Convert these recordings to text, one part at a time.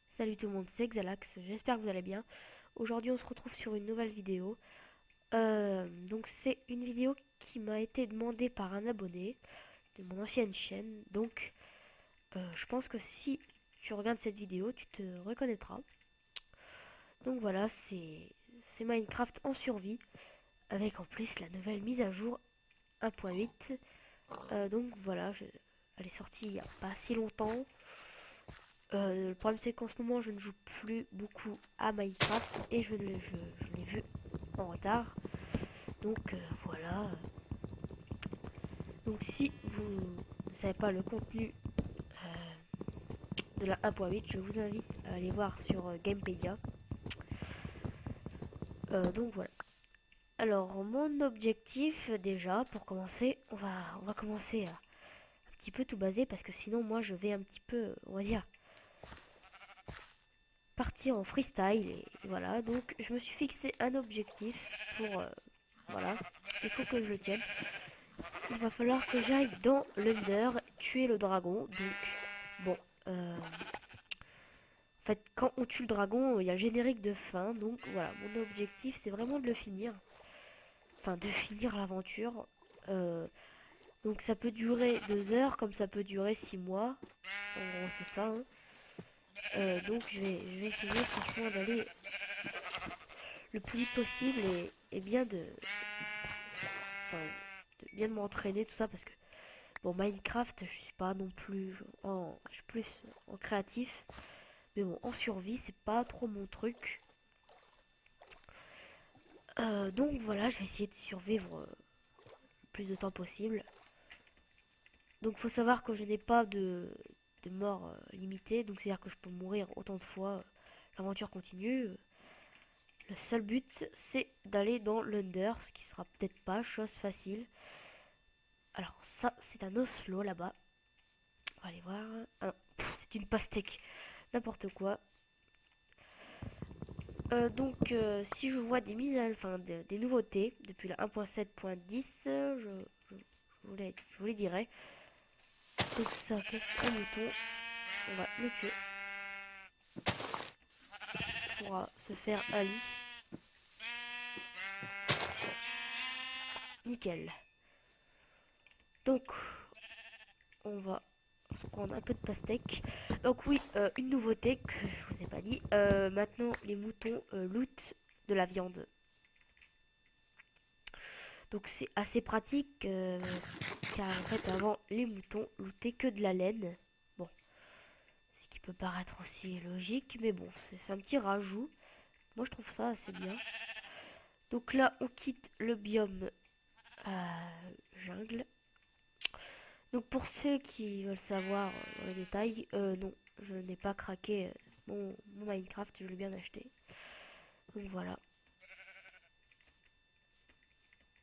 Salut tout le monde, c'est Xalax, j'espère que vous allez bien. Aujourd'hui on se retrouve sur une nouvelle vidéo. Donc c'est une vidéo qui m'a été demandée par un abonné de mon ancienne chaîne. Donc je pense que si tu regardes cette vidéo, tu te reconnaîtras. Donc voilà, c'est Minecraft en survie, avec en plus la nouvelle mise à jour 1.8. Donc voilà, elle est sortie il n'y a pas si longtemps. Le problème c'est qu'en ce moment je ne joue plus beaucoup à Minecraft et je l'ai vu en retard. Donc voilà. Donc si vous ne savez pas le contenu de la 1.8, je vous invite à aller voir sur Gamepedia. Donc voilà. Alors mon objectif déjà pour commencer, on va commencer à un petit peu tout baser parce que sinon moi je vais un petit peu, on va dire, partir en freestyle et voilà. Donc je me suis fixé un objectif pour voilà, il faut que je le tienne. Il va falloir que j'aille dans l'Under tuer le dragon. Donc bon, en fait quand on tue le dragon, il y a le générique de fin. Donc voilà, mon objectif c'est vraiment de le finir, enfin de finir l'aventure. Euh, donc ça peut durer 2 heures comme ça peut durer 6 mois. En gros c'est ça, hein. Donc je vais essayer franchement d'aller le plus vite possible et bien enfin, de bien de m'entraîner tout ça parce que bon, Minecraft, je suis pas non plus je suis plus en créatif, mais bon, en survie, c'est pas trop mon truc. Donc voilà, je vais essayer de survivre le plus de temps possible. Donc faut savoir que je n'ai pas de mort limitée, donc c'est-à-dire que je peux mourir autant de fois. L'aventure continue. Le seul but, c'est d'aller dans l'Under, ce qui sera peut-être pas chose facile. Alors ça, c'est un oslo là-bas. On va aller voir. Ah non, c'est une pastèque. N'importe quoi. Donc si je vois des mises à, enfin des nouveautés depuis la 1.7.10, je vous les dirai. Donc ça casse un mouton. On va le tuer. On pourra se faire un lit. Nickel. Donc on va se prendre un peu de pastèque. Donc oui, une nouveauté que je vous ai pas dit. Maintenant les moutons lootent de la viande. Donc c'est assez pratique car en fait avant les moutons lootaient que de la laine. Bon, ce qui peut paraître aussi logique, mais bon, c'est un petit rajout. Moi je trouve ça assez bien. Donc là on quitte le biome jungle. Donc pour ceux qui veulent savoir dans les détails, non, je n'ai pas craqué mon Minecraft, je l'ai bien acheté. Donc voilà.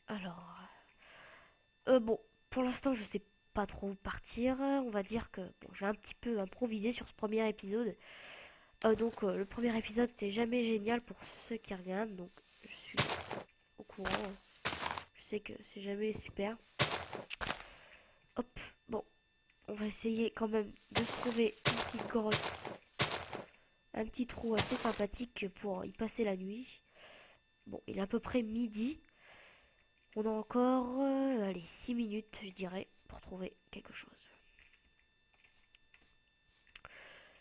Alors, bon, pour l'instant je sais pas trop où partir. On va dire que bon, j'ai un petit peu improvisé sur ce premier épisode. Donc le premier épisode c'était jamais génial pour ceux qui regardent, donc je suis au courant. Je sais que c'est jamais super. Hop, bon, on va essayer quand même de se trouver une petite grotte, un petit trou assez sympathique pour y passer la nuit. Bon, il est à peu près midi. On a encore, allez, 6 minutes, je dirais, pour trouver quelque chose.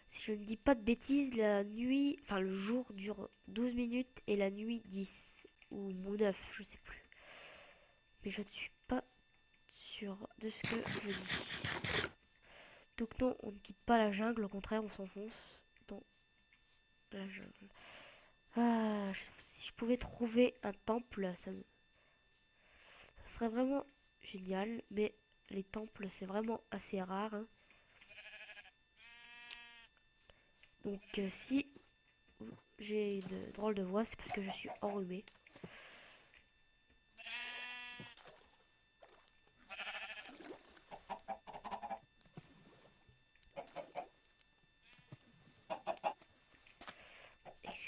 Si je ne dis pas de bêtises, la nuit, enfin le jour dure 12 minutes et la nuit 10 ou 9, je sais plus. Mais je ne suis pas sûr de ce que je dis. Donc non, on ne quitte pas la jungle, au contraire, on s'enfonce dans la jungle. Ah, si je pouvais trouver un temple, ça serait vraiment génial, mais les temples, c'est vraiment assez rare, hein. Donc si j'ai de drôles de voix, c'est parce que je suis enrhumé.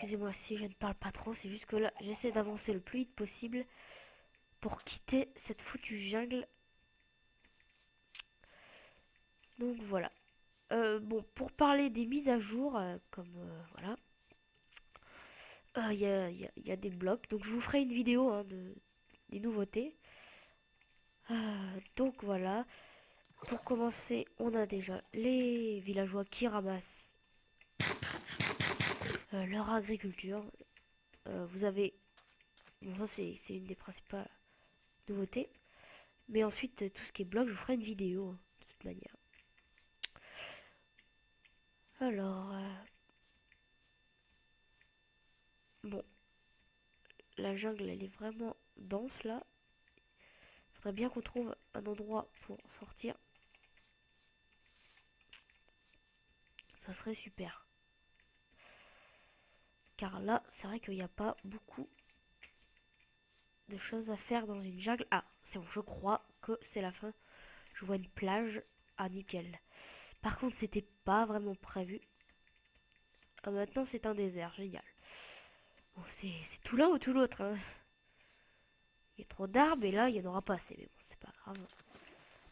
excusez-moi si je ne parle pas trop, c'est juste que là, j'essaie d'avancer le plus vite possible pour quitter cette foutue jungle. Donc voilà. Bon, pour parler des mises à jour, comme voilà, il y a des blocs. Donc je vous ferai une vidéo hein, des nouveautés. Donc voilà. Pour commencer, on a déjà les villageois qui ramassent leur agriculture. Vous avez... Bon, ça c'est une des principales nouveautés. Mais ensuite, tout ce qui est bloc, je vous ferai une vidéo, hein, de toute manière. Alors... bon, la jungle, elle est vraiment dense, là. Faudrait bien qu'on trouve un endroit pour sortir. Ça serait super. Car là, c'est vrai qu'il n'y a pas beaucoup de choses à faire dans une jungle. Ah, c'est bon, je crois que c'est la fin. Je vois une plage. Ah, nickel. Par contre, c'était pas vraiment prévu. Ah, maintenant, c'est un désert. Génial. Bon, c'est tout l'un ou tout l'autre. Hein. Il y a trop d'arbres et là, il n'y en aura pas assez. Mais bon, c'est pas grave.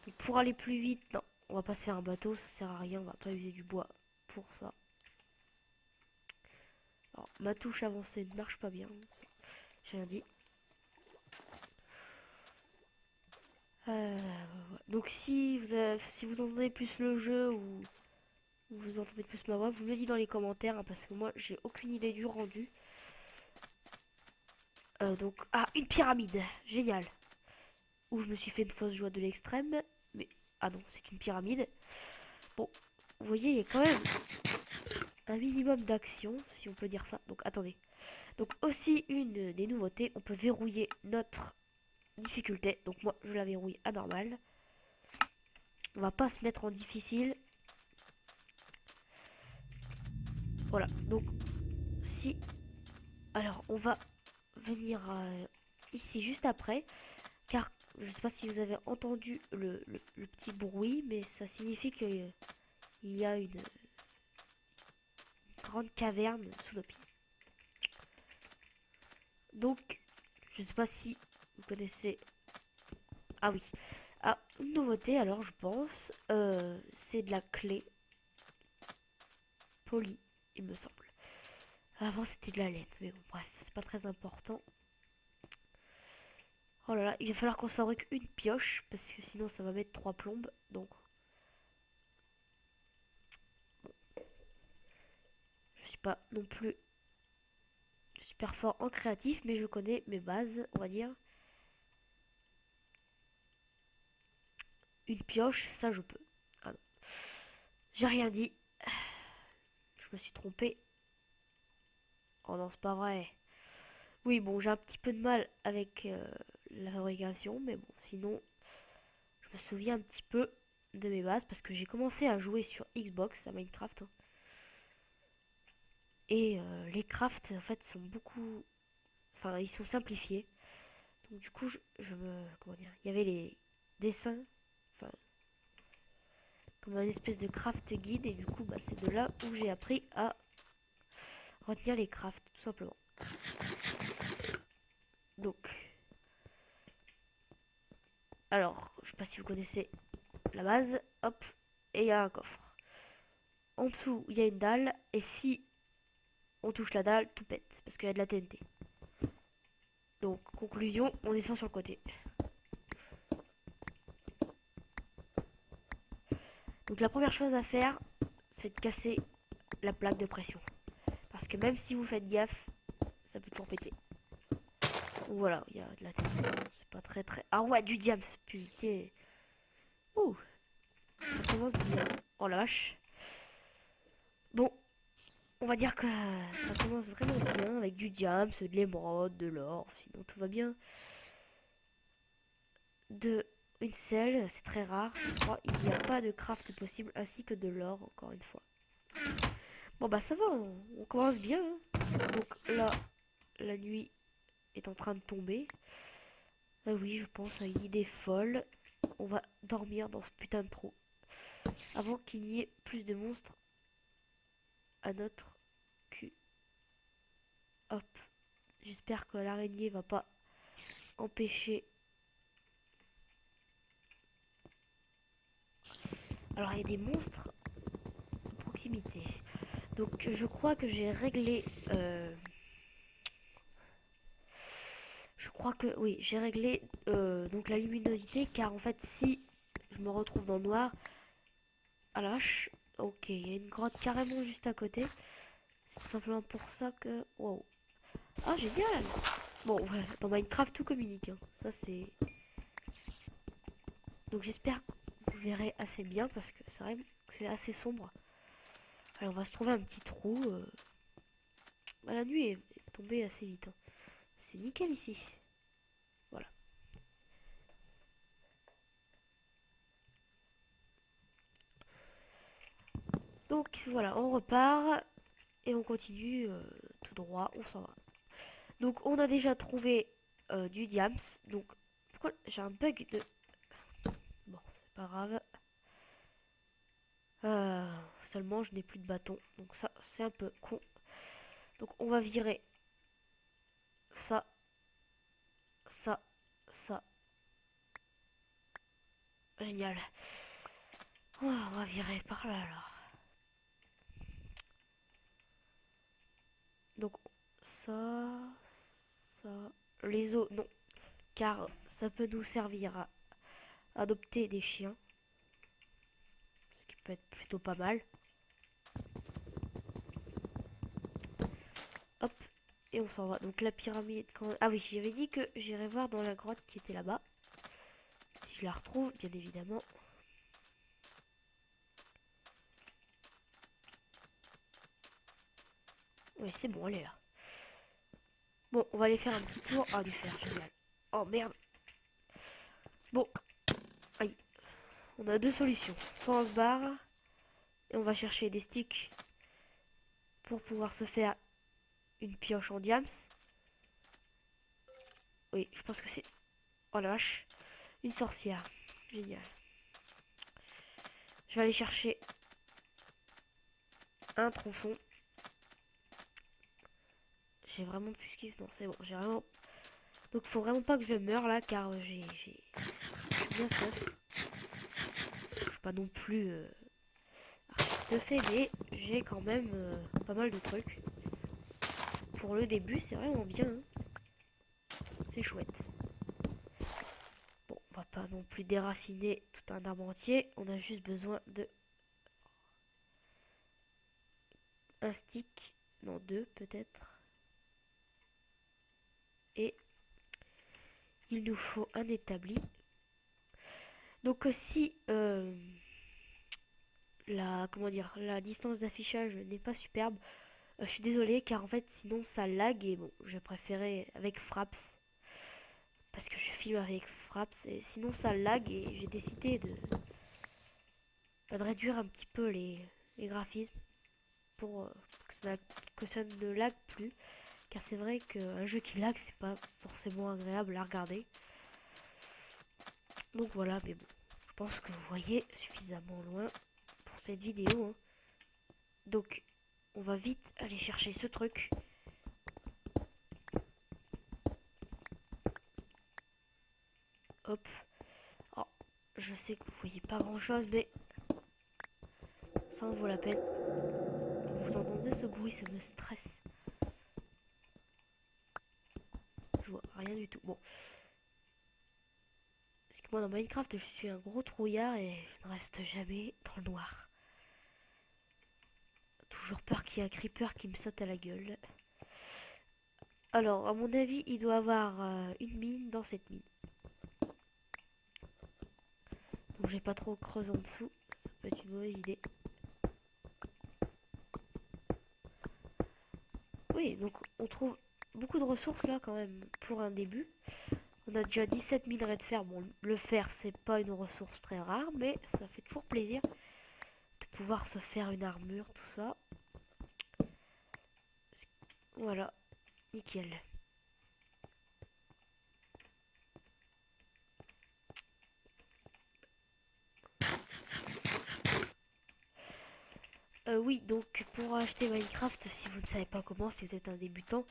Donc, pour aller plus vite, non, on va pas se faire un bateau. Ça sert à rien. On va pas user du bois pour ça. Alors, ma touche avancée ne marche pas bien. J'ai rien dit. Donc si vous entendez plus le jeu ou vous entendez plus ma voix, vous me le dites dans les commentaires hein, parce que moi j'ai aucune idée du rendu. Donc une pyramide, génial. Où je me suis fait une fausse joie de l'extrême, mais ah non c'est une pyramide. Bon, vous voyez il y a quand même un minimum d'action si on peut dire ça. Donc attendez. Donc aussi une des nouveautés, on peut verrouiller notre difficulté. Donc moi je la verrouille à normal. On va pas se mettre en difficile. Voilà, donc si... Alors, on va venir ici juste après. Car, je sais pas si vous avez entendu le petit bruit, mais ça signifie qu'il y a une grande caverne sous nos pieds. Donc, je sais pas si vous connaissez... Ah oui. Ah, une nouveauté, alors, je pense. C'est de la clé polie, il me semble. Avant, c'était de la laine. Mais bon, bref, c'est pas très important. Oh là là, il va falloir qu'on fabrique une pioche parce que sinon ça va mettre 3 plombes. Donc, je suis pas non plus super fort en créatif, mais je connais mes bases, on va dire. Une pioche, ça je peux. Ah non, j'ai rien dit. Je me suis trompé. Oh non, c'est pas vrai. Oui, bon, j'ai un petit peu de mal avec la fabrication, mais bon, sinon, je me souviens un petit peu de mes bases parce que j'ai commencé à jouer sur Xbox à Minecraft. Hein. Et les crafts, en fait, sont beaucoup... Enfin, ils sont simplifiés. Donc, du coup, je me... Comment dire? Il y avait les dessins. Enfin, comme un espèce de craft guide. Et du coup, bah, c'est de là où j'ai appris à retenir les crafts, tout simplement. Donc... Alors, je sais pas si vous connaissez la base. Hop. Et il y a un coffre. En dessous, il y a une dalle. Et si on touche la dalle, tout pète. Parce qu'il y a de la TNT. Donc, conclusion, on descend sur le côté. Donc la première chose à faire, c'est de casser la plaque de pression. Parce que même si vous faites gaffe, ça peut toujours péter. Donc voilà, il y a de la TNT. C'est pas très très... Ah ouais, du diams, putain. Ouh, ça commence bien. Oh la vache. Bon, on va dire que ça commence vraiment bien avec du diams, de l'émeraude, de l'or. Sinon tout va bien. De une selle, c'est très rare. Je crois il n'y a pas de craft possible ainsi que de l'or, encore une fois. Bon bah ça va, on commence bien. Hein. Donc là, la nuit est en train de tomber. Ah oui, je pense à une idée folle. On va dormir dans ce putain de trou. Avant qu'il n'y ait plus de monstres à notre cul. Hop. J'espère que l'araignée va pas empêcher. Alors il y a des monstres de proximité. Donc je crois que j'ai réglé... Je crois que oui, j'ai réglé donc la luminosité, car en fait si je me retrouve dans le noir... Ah la vache. Ok, il y a une grotte carrément juste à côté. C'est tout simplement pour ça que... Wow. Ah génial. Bon, ouais, dans Minecraft tout communique, hein. Ça c'est... Donc j'espère que vous verrez assez bien, parce que c'est vrai que c'est assez sombre. Allez, on va se trouver un petit trou. Bah, la nuit est tombée assez vite, hein. C'est nickel ici. Voilà. Donc voilà, on repart et on continue tout droit, on s'en va. Donc on a déjà trouvé du diams. Donc pourquoi j'ai un bug de... Bon, c'est pas grave. Seulement je n'ai plus de bâton. Donc ça c'est un peu con. Donc on va virer ça, ça, ça. Génial. Oh, on va virer par là alors. Donc ça, ça. Les os, non. Car ça peut nous servir à adopter des chiens. Ce qui peut être plutôt pas mal. Hop. Et on s'en va. Donc la pyramide... Ah oui, j'avais dit que j'irais voir dans la grotte qui était là-bas. Si je la retrouve, bien évidemment. Oui, c'est bon, elle est là. Bon, on va aller faire un petit tour. Ah, du fer, génial. Oh, merde. Bon. Aïe. On a deux solutions. Soit on se barre. Et on va chercher des sticks. Pour pouvoir se faire une pioche en diams. Oui, je pense que c'est... Oh la vache. Une sorcière. Génial. Je vais aller chercher un tronçon. J'ai vraiment plus kiff. Non, c'est bon. J'ai vraiment... Donc faut vraiment pas que je meure là, car j'ai bien stuff. Je suis pas non plus stuffé, mais j'ai quand même pas mal de trucs. Pour le début, c'est vraiment bien, hein. C'est chouette. Bon, on va pas non plus déraciner tout un arbre entier. On a juste besoin de un stick, non deux peut-être. Et il nous faut un établi. Donc si la distance d'affichage n'est pas superbe, je suis désolé, car en fait sinon ça lag, et bon, j'ai préféré avec Fraps parce que je filme avec Fraps, et sinon ça lag, et j'ai décidé de réduire un petit peu les graphismes pour que ça ne lag plus, car c'est vrai qu'un jeu qui lag, c'est pas forcément agréable à regarder. Donc voilà, mais bon, je pense que vous voyez suffisamment loin pour cette vidéo, hein. Donc on va vite aller chercher ce truc. Hop. Oh, je sais que vous voyez pas grand chose, mais ça en vaut la peine. Vous entendez ce bruit, ça me stresse. Je vois rien du tout. Bon. Parce que moi dans Minecraft, je suis un gros trouillard et je ne reste jamais dans le noir. Toujours peur qu'il y ait un creeper qui me saute à la gueule. Alors, à mon avis, il doit y avoir une mine dans cette mine. Donc j'ai pas trop creusé en dessous. Ça peut être une mauvaise idée. Oui, donc on trouve beaucoup de ressources là quand même pour un début. On a déjà 17 000 raies de fer. Bon, le fer, c'est pas une ressource très rare, mais ça fait toujours plaisir de pouvoir se faire une armure, tout ça. Voilà, nickel. Oui, donc pour acheter Minecraft, si vous ne savez pas comment, si vous êtes un débutant,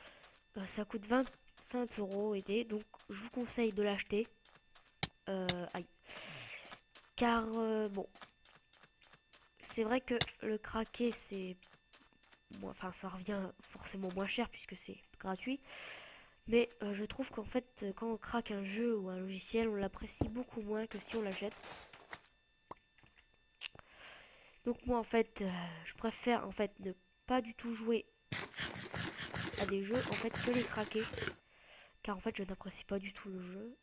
Ça coûte 20 euros et donc je vous conseille de l'acheter. Aïe. Car bon, c'est vrai que le craquer c'est, enfin ça revient forcément moins cher puisque c'est gratuit. Mais je trouve qu'en fait quand on craque un jeu ou un logiciel, on l'apprécie beaucoup moins que si on l'achète. Donc moi en fait, je préfère en fait ne pas du tout jouer à des jeux en fait que les craquer. Car en fait je n'apprécie pas du tout le jeu.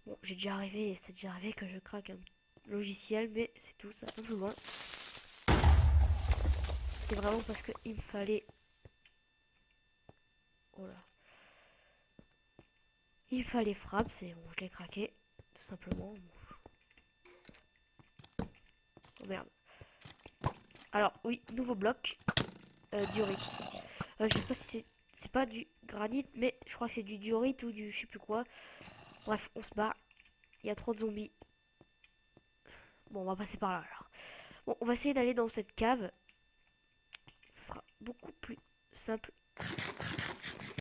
Bon, c'est déjà arrivé que je craque un logiciel, mais c'est tout, ça va pas plus loin. C'est vraiment parce qu'il me fallait... Oh là. Il fallait frappe, c'est bon, je l'ai craqué, tout simplement. Oh merde. Alors, oui, nouveau bloc, diorite. Je sais pas si c'est pas du granit, mais je crois que c'est du diorite ou du je sais plus quoi. Bref, on se bat. Il y a trop de zombies. Bon, on va passer par là alors. Bon, on va essayer d'aller dans cette cave. Ce sera beaucoup plus simple.